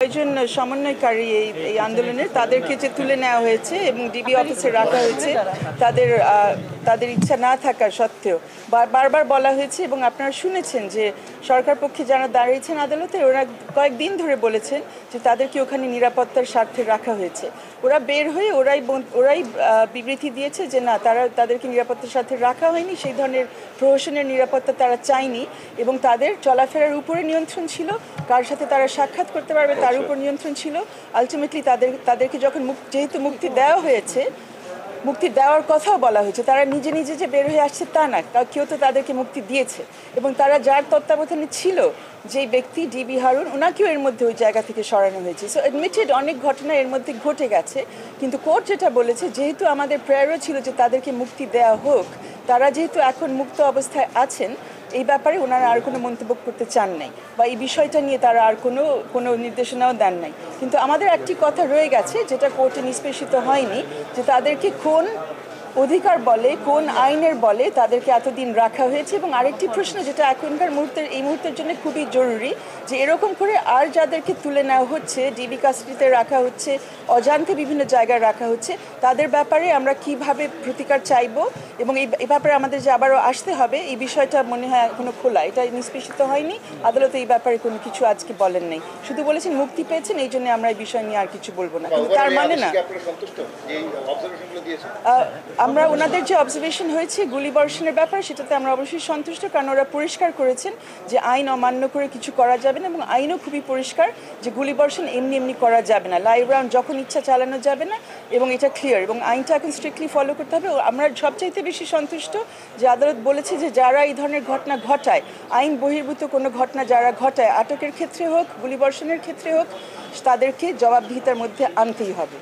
একজন সমন্বয়কারী এই আন্দোলনের তাদেরকে যে তুলে নেওয়া হয়েছে এবং ডিবি অফিসে রাখা হয়েছে তাদের ইচ্ছা না থাকা সত্ত্বেও বারবার বলা হয়েছে এবং আপনারা শুনেছেন যে সরকার পক্ষে যারা দাঁড়িয়েছেন আদালতে ওরা কয়েকদিন ধরে বলেছেন যে তাদেরকে ওখানে নিরাপত্তার স্বার্থে রাখা হয়েছে। ওরা বের হয়ে ওরাই বিবৃতি দিয়েছে যে না, তাদেরকে নিরাপত্তার স্বার্থে রাখা হয়নি, সেই ধরনের প্রহসনের নিরাপত্তা তারা চায়নি এবং তাদের চলাফেরার উপরে নিয়ন্ত্রণ ছিল, কার সাথে তারা সাক্ষাৎ করতে পারবে তার উপর নিয়ন্ত্রণ ছিল। আলটিমেটলি তাদেরকে যখন যেহেতু মুক্তি দেওয়া হয়েছে, মুক্তি দেওয়ার কথাও বলা হয়েছে, তারা নিজে নিজে যে বের হয়ে আসছে তা না, কেউ তো তাদেরকে মুক্তি দিয়েছে এবং তারা যার তত্ত্বাবধানে ছিল যেই ব্যক্তি ডিবি হারুন, ওনাকেও এর মধ্যে ওই জায়গা থেকে সরানো হয়েছে। সো অ্যাডমিটেড অনেক ঘটনা এর মধ্যে ঘটে গেছে, কিন্তু কোর্ট যেটা বলেছে যেহেতু আমাদের প্রেয়ারও ছিল যে তাদেরকে মুক্তি দেওয়া হোক, তারা যেহেতু এখন মুক্ত অবস্থায় আছেন এই ব্যাপারে ওনারা আর কোনো মন্তব্য করতে চান নাই বা এই বিষয়টা নিয়ে তারা আর কোনো নির্দেশনাও দেন নাই। কিন্তু আমাদের একটি কথা রয়ে গেছে যেটা কোর্টে নিষ্পেষিত হয়নি, যে তাদেরকে কোন অধিকার বলে, কোন আইনের বলে তাদেরকে এতদিন রাখা হয়েছে। এবং আরেকটি প্রশ্ন যেটা এখনকার এই মুহূর্তের জন্য খুবই জরুরি, যে এরকম করে আর যাদেরকে তুলে নেওয়া হচ্ছে, ডিবি কাস্টডিতে রাখা হচ্ছে, অজান্তে বিভিন্ন জায়গায় রাখা হচ্ছে, তাদের ব্যাপারে আমরা কিভাবে প্রতিকার চাইব এবং এই ব্যাপারে আমাদের যে আবারও আসতে হবে, এই বিষয়টা মনে হয় এখনো খোলা, এটা নিষ্পেষিত হয়নি। আদালতে এই ব্যাপারে কোনো কিছু আজকে বলেন নাই, শুধু বলেছেন মুক্তি পেয়েছেন, এই জন্য আমরা এই বিষয় নিয়ে আর কিছু বলবো না। কিন্তু তার মানে না আমরা ওনাদের যে অবজারভেশন হয়েছে গুলিবর্ষণের ব্যাপারে সেটাতে আমরা অবশ্যই সন্তুষ্ট, কারণ ওরা পরিষ্কার করেছেন যে আইন অমান্য করে কিছু করা যাবে না এবং আইনও খুবই পরিষ্কার যে গুলিবর্ষণ এমনি করা যাবে না, লাইভ রাউন্ড যখন ইচ্ছা চালানো যাবে না এবং এটা ক্লিয়ার এবং আইনটা এখন স্ট্রিক্টলি ফলো করতে হবে। আমরা সবচাইতে বেশি সন্তুষ্ট যে আদালত বলেছে যে যারা এই ধরনের ঘটনা ঘটায়, আইন বহির্ভূত কোনো ঘটনা যারা ঘটায়, আটকের ক্ষেত্রে হোক গুলিবর্ষণের ক্ষেত্রে হোক, তাদেরকে জবাবদিহিতার মধ্যে আনতেই হবে।